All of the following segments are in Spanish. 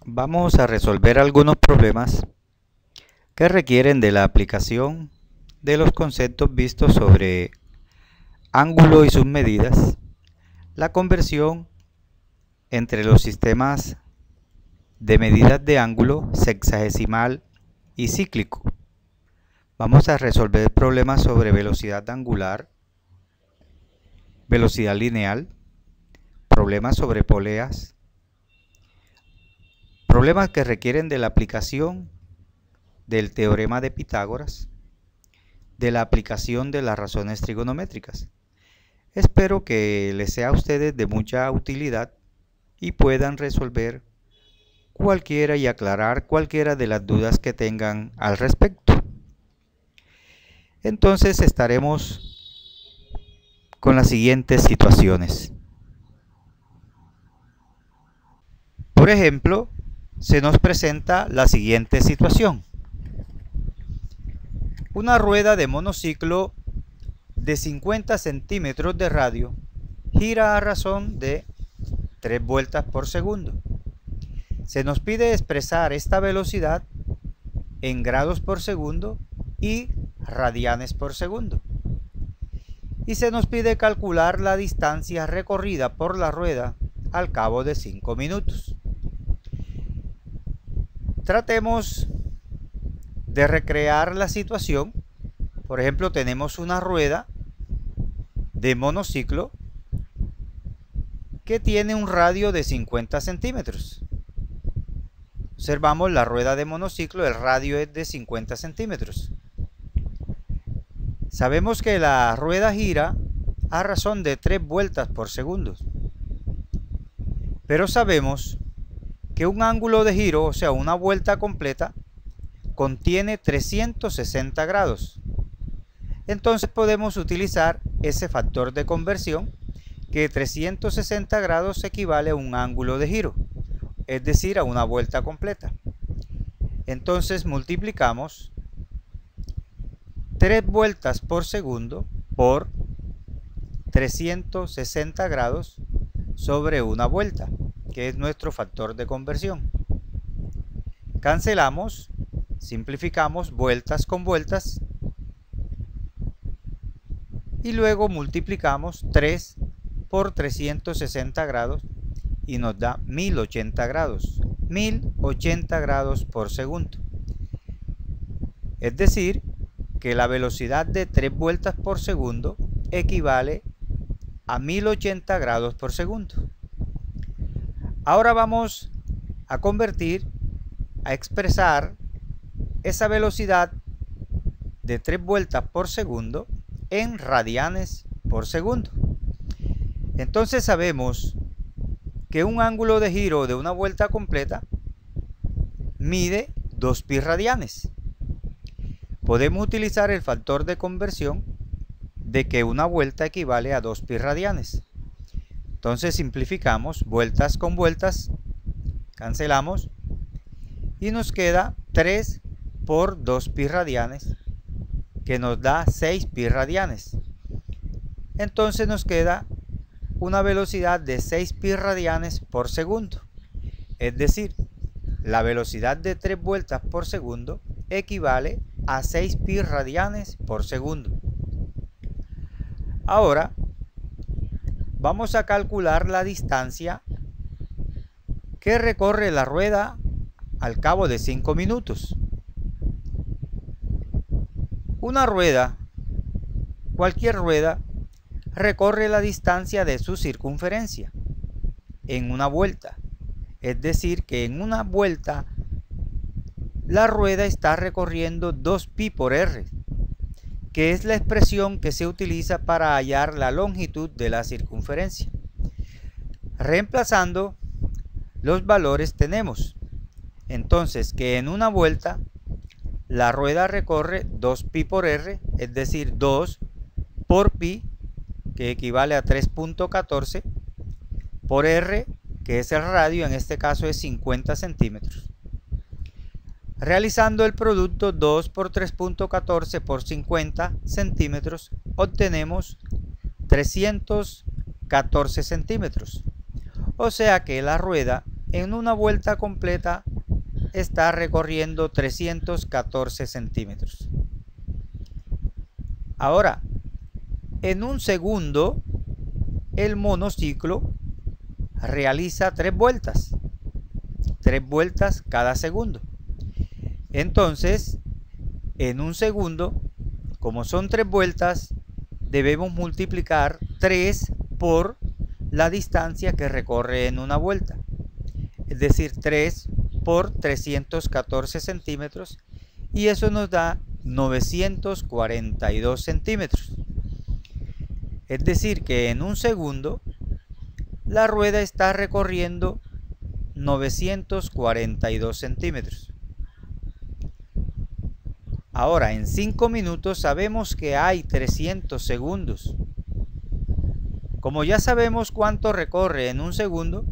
Vamos a resolver algunos problemas que requieren de la aplicación de los conceptos vistos sobre ángulo y sus medidas, la conversión entre los sistemas de medidas de ángulo sexagesimal y cíclico. Vamos a resolver problemas sobre velocidad angular, velocidad lineal, problemas sobre poleas, problemas que requieren de la aplicación del teorema de Pitágoras, de la aplicación de las razones trigonométricas. Espero que les sea a ustedes de mucha utilidad y puedan resolver cualquiera y aclarar cualquiera de las dudas que tengan al respecto. Entonces estaremos con las siguientes situaciones. Por ejemplo, se nos presenta la siguiente situación. Una rueda de monociclo de 50 centímetros de radio gira a razón de 3 vueltas por segundo. Se nos pide expresar esta velocidad en grados por segundo y radianes por segundo. Y se nos pide calcular la distancia recorrida por la rueda al cabo de 5 minutos. Tratemos de recrear la situación. Por ejemplo, tenemos una rueda de monociclo que tiene un radio de 50 centímetros. Observamos la rueda de monociclo, el radio es de 50 centímetros. Sabemos que la rueda gira a razón de 3 vueltas por segundo. Pero sabemos que un ángulo de giro, o sea, una vuelta completa, contiene 360 grados. Entonces podemos utilizar ese factor de conversión, que 360 grados equivale a un ángulo de giro, es decir, a una vuelta completa. Entonces multiplicamos 3 vueltas por segundo por 360 grados sobre una vuelta, que es nuestro factor de conversión. Cancelamos, simplificamos vueltas con vueltas y luego multiplicamos 3 por 360 grados y nos da 1080 grados. 1080 grados por segundo. Es decir, que la velocidad de 3 vueltas por segundo equivale a 1080 grados por segundo. Ahora vamos a expresar esa velocidad de 3 vueltas por segundo en radianes por segundo. Entonces sabemos que un ángulo de giro de una vuelta completa mide 2 pi radianes. Podemos utilizar el factor de conversión de que una vuelta equivale a 2 pi radianes. Entonces simplificamos vueltas con vueltas, cancelamos y nos queda 3 por 2 pi radianes, que nos da 6 pi radianes. Entonces nos queda una velocidad de 6 pi radianes por segundo. Es decir, la velocidad de 3 vueltas por segundo equivale a 6 pi radianes por segundo. Ahora vamos a calcular la distancia que recorre la rueda al cabo de 5 minutos. Una rueda, cualquier rueda, recorre la distancia de su circunferencia en una vuelta. Es decir, que en una vuelta la rueda está recorriendo 2 pi por r, que es la expresión que se utiliza para hallar la longitud de la circunferencia. Reemplazando los valores tenemos entonces que en una vuelta la rueda recorre 2 pi por r, es decir, 2 por pi, que equivale a 3.14, por r, que es el radio, en este caso es 50 centímetros. Realizando el producto 2 por 3.14 por 50 centímetros, obtenemos 314 centímetros. O sea que la rueda en una vuelta completa está recorriendo 314 centímetros. Ahora, en un segundo, el monociclo realiza 3 vueltas cada segundo. Entonces, en un segundo, como son 3 vueltas, debemos multiplicar 3 por la distancia que recorre en una vuelta. Es decir, 3 por 314 centímetros, y eso nos da 942 centímetros. Es decir, que en un segundo la rueda está recorriendo 942 centímetros. Ahora, en 5 minutos sabemos que hay 300 segundos. Como ya sabemos cuánto recorre en un segundo,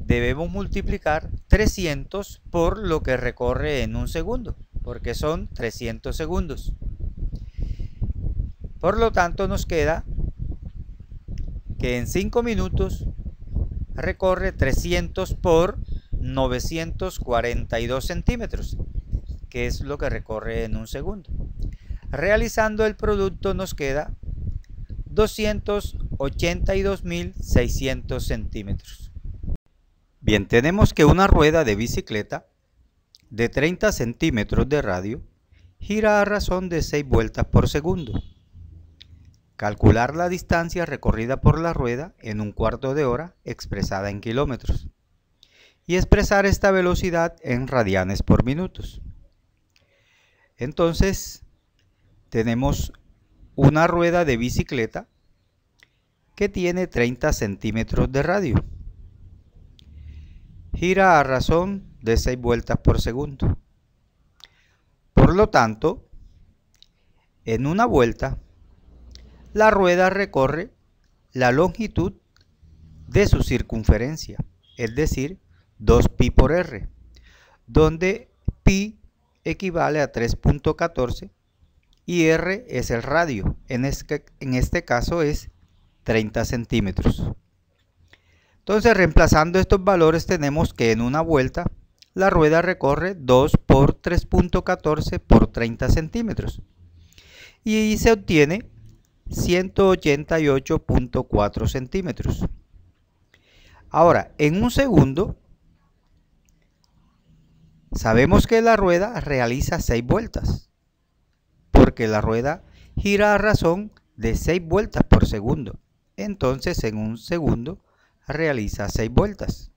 debemos multiplicar 300 por lo que recorre en un segundo, porque son 300 segundos. Por lo tanto, nos queda que en 5 minutos recorre 300 por 942 centímetros, que es lo que recorre en un segundo. Realizando el producto nos queda 282.600 centímetros. Bien, tenemos que una rueda de bicicleta de 30 centímetros de radio gira a razón de 6 vueltas por segundo. Calcular la distancia recorrida por la rueda en un cuarto de hora expresada en kilómetros. Y expresar esta velocidad en radianes por minutos. Entonces, tenemos una rueda de bicicleta que tiene 30 centímetros de radio. Gira a razón de 6 vueltas por segundo. Por lo tanto, en una vuelta, la rueda recorre la longitud de su circunferencia, es decir, 2pi por r, donde pi equivale a 3.14 y r es el radio, en este caso es 30 centímetros. Entonces, reemplazando estos valores, tenemos que en una vuelta la rueda recorre 2 por 3.14 por 30 centímetros y se obtiene 188.4 centímetros. Ahora, en un segundo, sabemos que la rueda realiza 6 vueltas, porque la rueda gira a razón de 6 vueltas por segundo. Entonces, en un segundo realiza 6 vueltas.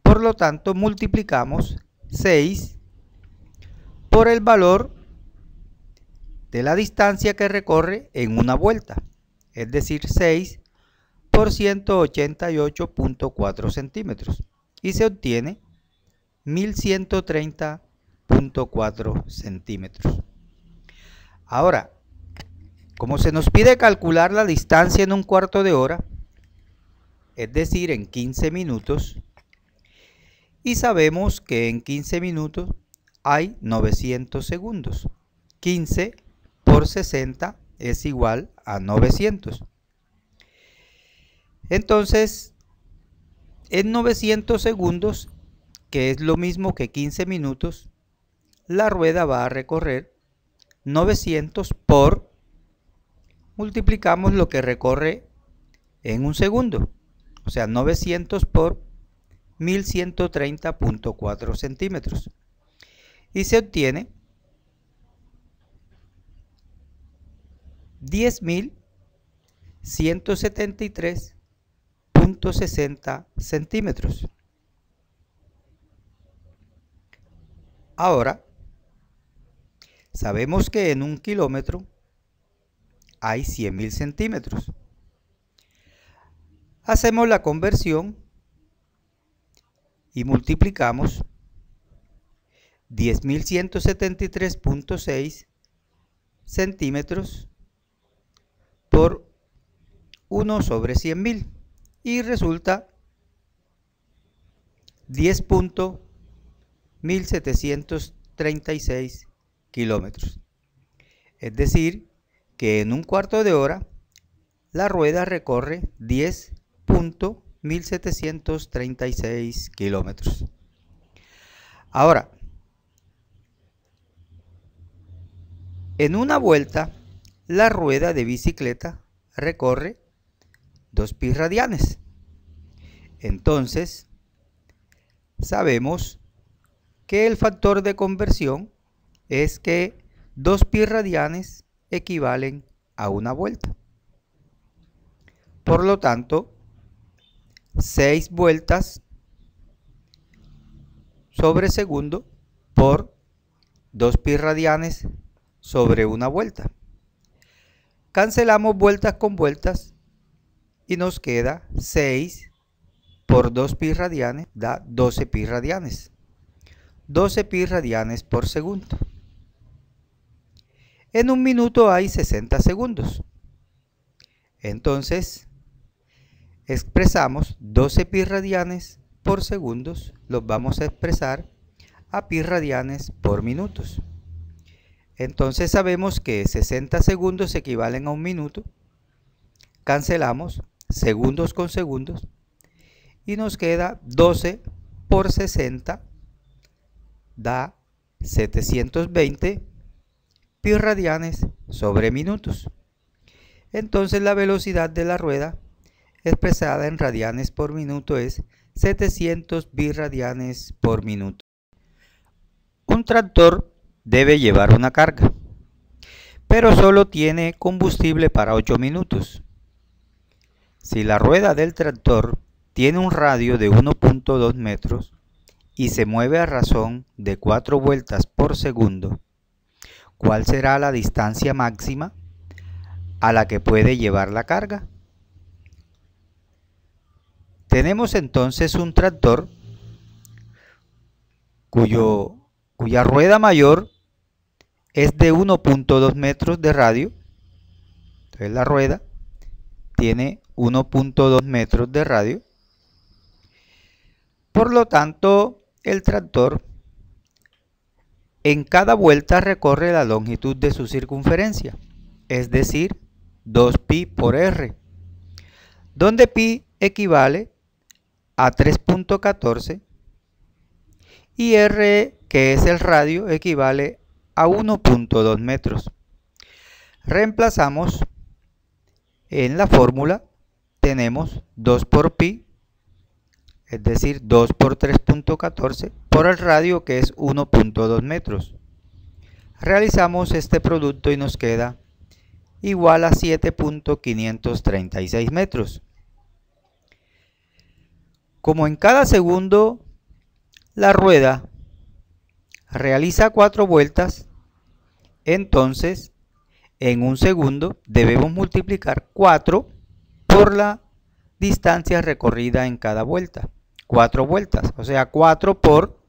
Por lo tanto, multiplicamos 6 por el valor de la distancia que recorre en una vuelta, es decir, 6 por 188.4 centímetros, y se obtiene 1130.4 centímetros. Ahora, como se nos pide calcular la distancia en un cuarto de hora, es decir, en 15 minutos, y sabemos que en 15 minutos hay 900 segundos. 15 por 60 es igual a 900. Entonces, en 900 segundos, que es lo mismo que 15 minutos, la rueda va a recorrer 900 por, multiplicamos lo que recorre en un segundo, o sea, 900 por 1130.4 centímetros, y se obtiene 10.173.60 centímetros. Ahora, sabemos que en un kilómetro hay 100.000 centímetros. Hacemos la conversión y multiplicamos 10.173.6 centímetros por 1 sobre 100.000 y resulta 10.1736 kilómetros. Es decir, que en un cuarto de hora la rueda recorre 10.1736 1736 kilómetros. Ahora, en una vuelta, la rueda de bicicleta recorre 2 pi radianes. Entonces, sabemos que el factor de conversión es que 2 pi radianes equivalen a una vuelta. Por lo tanto, 6 vueltas sobre segundo por 2 pi radianes sobre una vuelta. Cancelamos vueltas con vueltas y nos queda 6 por 2 pi radianes da 12 pi radianes. 12 pi radianes por segundo. En un minuto hay 60 segundos. Entonces, expresamos 12 pi radianes por segundos, los vamos a expresar a pi radianes por minutos. Entonces sabemos que 60 segundos equivalen a un minuto. Cancelamos segundos con segundos y nos queda 12 por 60 da 720 pi radianes sobre minutos. Entonces la velocidad de la rueda expresada en radianes por minuto es 700 pi radianes por minuto. Un tractor debe llevar una carga, pero solo tiene combustible para 8 minutos. Si la rueda del tractor tiene un radio de 1.2 metros y se mueve a razón de 4 vueltas por segundo, ¿cuál será la distancia máxima a la que puede llevar la carga? Tenemos entonces un tractor cuya rueda mayor es de 1.2 metros de radio. Entonces la rueda tiene 1.2 metros de radio. Por lo tanto, el tractor en cada vuelta recorre la longitud de su circunferencia, es decir, 2pi por r, donde pi equivale a 3.14 y r, que es el radio, equivale a 1.2 metros. Reemplazamos en la fórmula, tenemos 2 por pi, es decir, 2 por 3.14 por el radio, que es 1.2 metros. Realizamos este producto y nos queda igual a 7.536 metros. Como en cada segundo la rueda realiza 4 vueltas, entonces en un segundo debemos multiplicar 4 por la distancia recorrida en cada vuelta. 4 vueltas, o sea, 4 por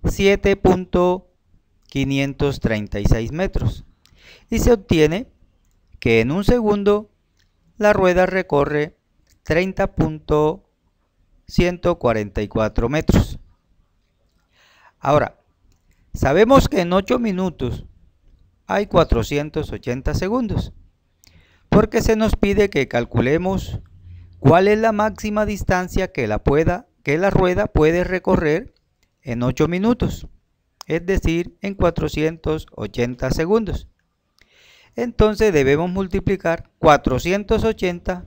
7.536 metros. Y se obtiene que en un segundo la rueda recorre 30.144 metros. Ahora, sabemos que en 8 minutos hay 480 segundos, porque se nos pide que calculemos cuál es la máxima distancia que la rueda puede recorrer en 8 minutos, es decir, en 480 segundos. Entonces debemos multiplicar 480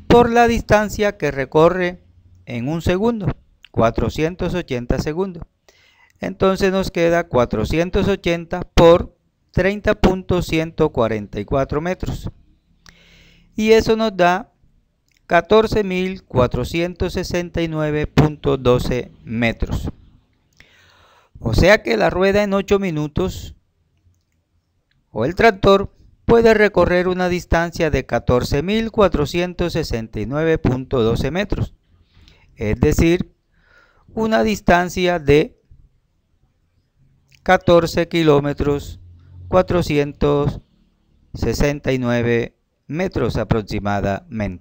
por la distancia que recorre en un segundo, 480 segundos. Entonces nos queda 480 por 30.144 metros. Y eso nos da 14.469.12 metros. O sea que la rueda en 8 minutos o el tractor puede recorrer una distancia de 14.469.12 metros. Es decir, una distancia de 14 kilómetros 469 metros aproximadamente.